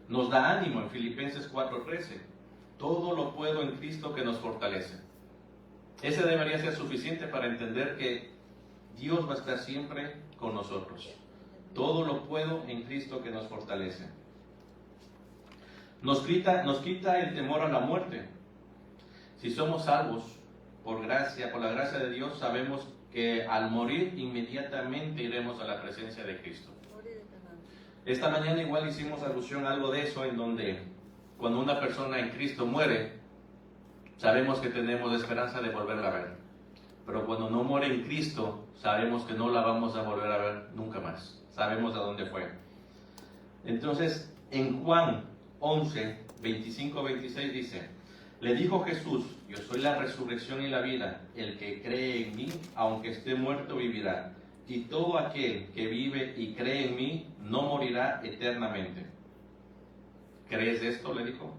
Nos da ánimo en Filipenses 4:13. Todo lo puedo en Cristo que nos fortalece. Ese debería ser suficiente para entender que Dios va a estar siempre con nosotros. Todo lo puedo en Cristo que nos fortalece. Nos quita el temor a la muerte. Si somos salvos por gracia, por la gracia de Dios, sabemos que al morir inmediatamente iremos a la presencia de Cristo. Esta mañana igual hicimos alusión a algo de eso, en donde cuando una persona en Cristo muere, sabemos que tenemos esperanza de volverla a ver. Pero cuando no muere en Cristo, sabemos que no la vamos a volver a ver nunca más. Sabemos a dónde fue. Entonces, en Juan 11, 25, 26 dice: le dijo Jesús: yo soy la resurrección y la vida. El que cree en mí, aunque esté muerto, vivirá. Y todo aquel que vive y cree en mí, no morirá eternamente. ¿Crees esto?, le dijo.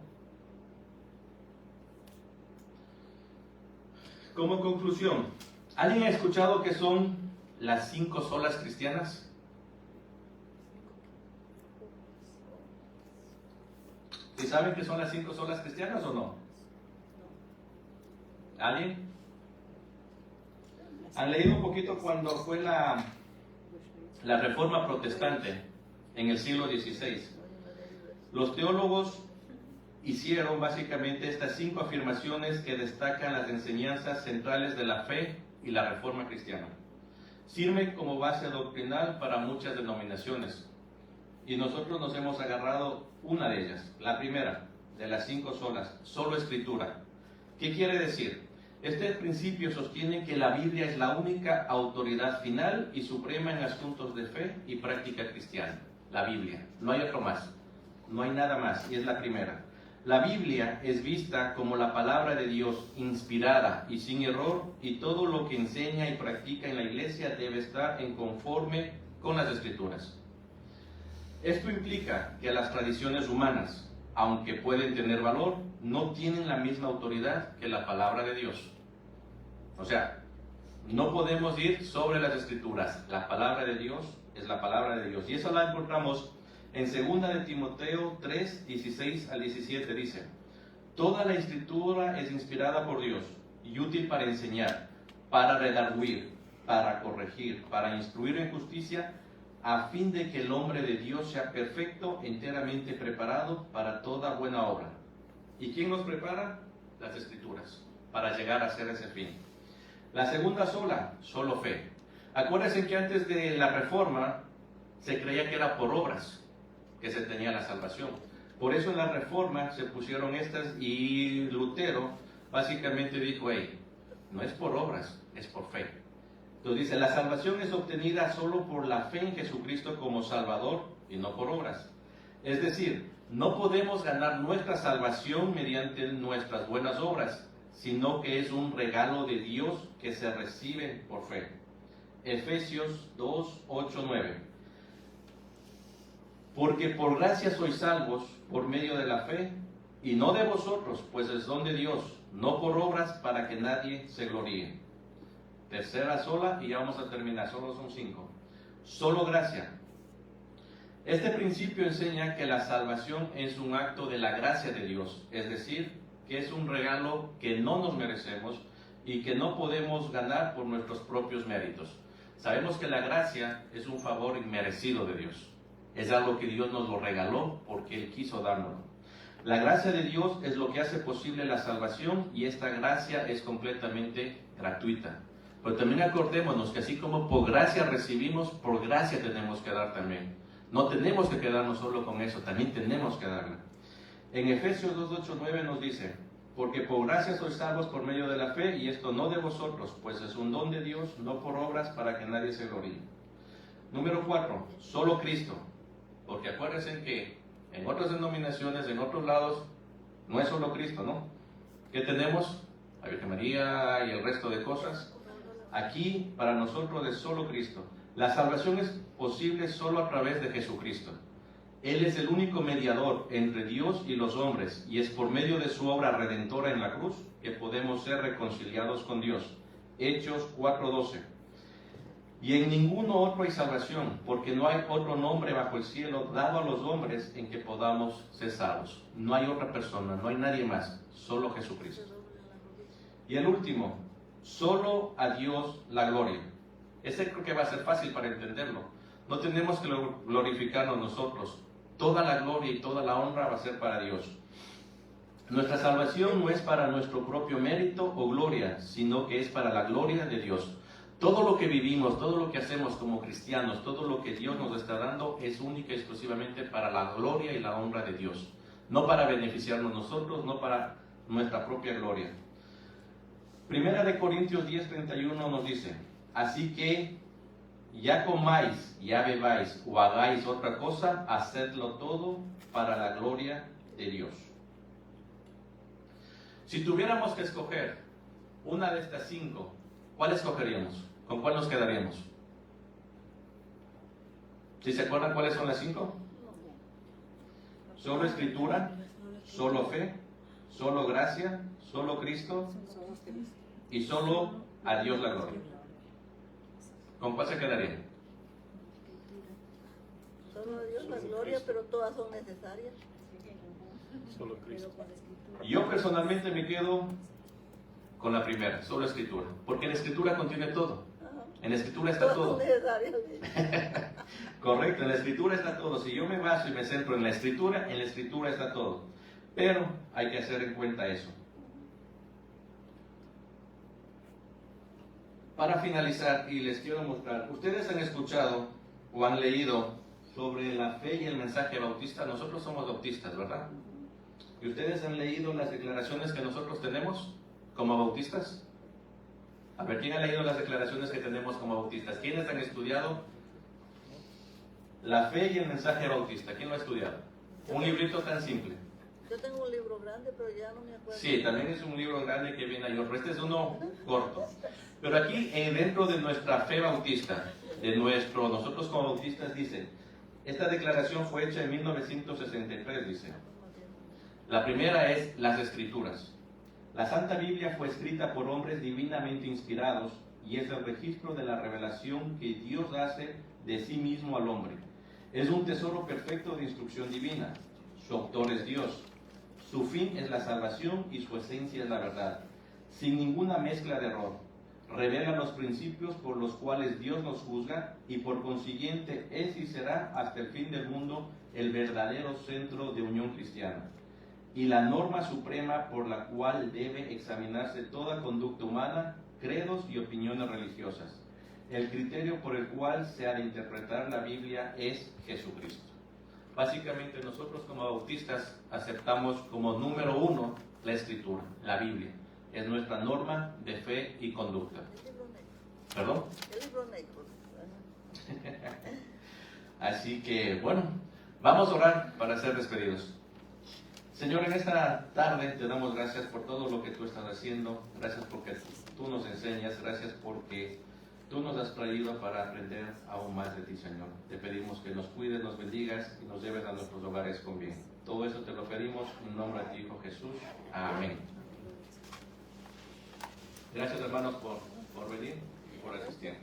Como conclusión, ¿alguien ha escuchado qué son las 5 solas cristianas? ¿Sí saben qué son las 5 solas cristianas o no? ¿Alguien? ¿Han leído un poquito cuando fue la Reforma Protestante en el siglo XVI? Los teólogos hicieron básicamente estas 5 afirmaciones que destacan las enseñanzas centrales de la fe y la Reforma cristiana. Sirven como base doctrinal para muchas denominaciones, y nosotros nos hemos agarrado una de ellas, la primera de las 5 solas, solo Escritura. ¿Qué quiere decir? Este principio sostiene que la Biblia es la única autoridad final y suprema en asuntos de fe y práctica cristiana. La Biblia, no hay otro más, no hay nada más, y es la primera. La Biblia es vista como la palabra de Dios, inspirada y sin error, y todo lo que enseña y practica en la iglesia debe estar en conforme con las Escrituras. Esto implica que las tradiciones humanas, aunque pueden tener valor, no tienen la misma autoridad que la palabra de Dios. O sea, no podemos ir sobre las Escrituras. La palabra de Dios es la palabra de Dios. Y eso la encontramos en 2 de Timoteo 3, 16 al 17. Dice: toda la Escritura es inspirada por Dios y útil para enseñar, para redarguir, para corregir, para instruir en justicia, a fin de que el hombre de Dios sea perfecto, enteramente preparado para toda buena obra. ¿Y quién nos prepara? Las Escrituras, para llegar a ser ese fin. La segunda sola, solo fe. Acuérdense que antes de la Reforma se creía que era por obras que se tenía la salvación. Por eso en la Reforma se pusieron estas, y Lutero básicamente dijo: hey, no es por obras, es por fe. Entonces dice: la salvación es obtenida solo por la fe en Jesucristo como Salvador y no por obras. Es decir, no podemos ganar nuestra salvación mediante nuestras buenas obras, sino que es un regalo de Dios que se recibe por fe. Efesios 2, 8, 9. Porque por gracia sois salvos por medio de la fe, y no de vosotros, pues es don de Dios, no por obras, para que nadie se gloríe. Tercera sola, y ya vamos a terminar, solo son 5. Solo gracia. Este principio enseña que la salvación es un acto de la gracia de Dios, es decir, que es un regalo que no nos merecemos y que no podemos ganar por nuestros propios méritos. Sabemos que la gracia es un favor inmerecido de Dios. Es algo que Dios nos lo regaló porque Él quiso dárnoslo. La gracia de Dios es lo que hace posible la salvación, y esta gracia es completamente gratuita. Pero también acordémonos que así como por gracia recibimos, por gracia tenemos que dar también. No tenemos que quedarnos solo con eso, también tenemos que darla. En Efesios 2, 8, 9 nos dice: porque por gracia sois salvos por medio de la fe, y esto no de vosotros, pues es un don de Dios, no por obras, para que nadie se gloríe. Número 4, solo Cristo. Porque acuérdense que en otras denominaciones, en otros lados, no es solo Cristo, ¿no? ¿Qué tenemos? La Virgen María y el resto de cosas. Aquí, para nosotros, es solo Cristo. La salvación es posible solo a través de Jesucristo. Él es el único mediador entre Dios y los hombres, y es por medio de su obra redentora en la cruz que podemos ser reconciliados con Dios. Hechos 4:12. Y en ninguno otro hay salvación, porque no hay otro nombre bajo el cielo dado a los hombres en que podamos ser salvos. No hay otra persona, no hay nadie más, solo Jesucristo. Y el último, solo a Dios la gloria. Ese creo que va a ser fácil para entenderlo. No tenemos que glorificarnos nosotros. Toda la gloria y toda la honra va a ser para Dios. Nuestra salvación no es para nuestro propio mérito o gloria, sino que es para la gloria de Dios. Todo lo que vivimos, todo lo que hacemos como cristianos, todo lo que Dios nos está dando es única y exclusivamente para la gloria y la honra de Dios. No para beneficiarnos nosotros, no para nuestra propia gloria. Primera de Corintios 10:31 nos dice: así que ya comáis, ya bebáis o hagáis otra cosa, hacedlo todo para la gloria de Dios. Si tuviéramos que escoger una de estas 5, ¿cuál escogeríamos? ¿Con cuál nos quedaríamos? ¿Sí se acuerdan cuáles son las 5? Solo escritura, solo fe, solo gracia, solo Cristo y solo a Dios la gloria. ¿Con cuál se quedaría? Solo a Dios la gloria, pero todas son necesarias. Solo Cristo. Yo personalmente me quedo con la primera, solo escritura, porque la escritura contiene todo. Ajá. En la escritura está Todas son todo. necesarias. Correcto, en la escritura está todo. Si yo me baso y me centro en la escritura está todo. Pero hay que hacer en cuenta eso. Para finalizar, y les quiero mostrar, ustedes han escuchado o han leído sobre la fe y el mensaje bautista. Nosotros somos bautistas, ¿verdad? ¿Y ustedes han leído las declaraciones que nosotros tenemos como bautistas? A ver, ¿quién ha leído las declaraciones que tenemos como bautistas? ¿Quiénes han estudiado la fe y el mensaje bautista? ¿Quién lo ha estudiado? Un librito tan simple. Yo tengo un libro grande, pero ya no me acuerdo. Sí, también es un libro grande que viene ahí, pero este es uno corto. Pero aquí, dentro de nuestra fe bautista, nosotros como bautistas, dice, esta declaración fue hecha en 1963, dice. La primera es las Escrituras. La Santa Biblia fue escrita por hombres divinamente inspirados y es el registro de la revelación que Dios hace de sí mismo al hombre. Es un tesoro perfecto de instrucción divina. Su autor es Dios. Su fin es la salvación y su esencia es la verdad, sin ninguna mezcla de error. Revela los principios por los cuales Dios nos juzga y por consiguiente es y será hasta el fin del mundo el verdadero centro de unión cristiana y la norma suprema por la cual debe examinarse toda conducta humana, credos y opiniones religiosas. El criterio por el cual se ha de interpretar la Biblia es Jesucristo. Básicamente nosotros como bautistas aceptamos como número 1 la Escritura, la Biblia. Es nuestra norma de fe y conducta. El libro negro. ¿Perdón? El libro negro. Así que, bueno, vamos a orar para ser despedidos. Señor, en esta tarde te damos gracias por todo lo que tú estás haciendo. Gracias porque tú nos enseñas. Gracias porque tú nos has traído para aprender aún más de ti, Señor. Te pedimos que nos cuides, nos bendigas y nos lleves a nuestros hogares con bien. Todo eso te lo pedimos en nombre de ti, Hijo Jesús. Amén. Gracias, hermanos, por venir y por asistir.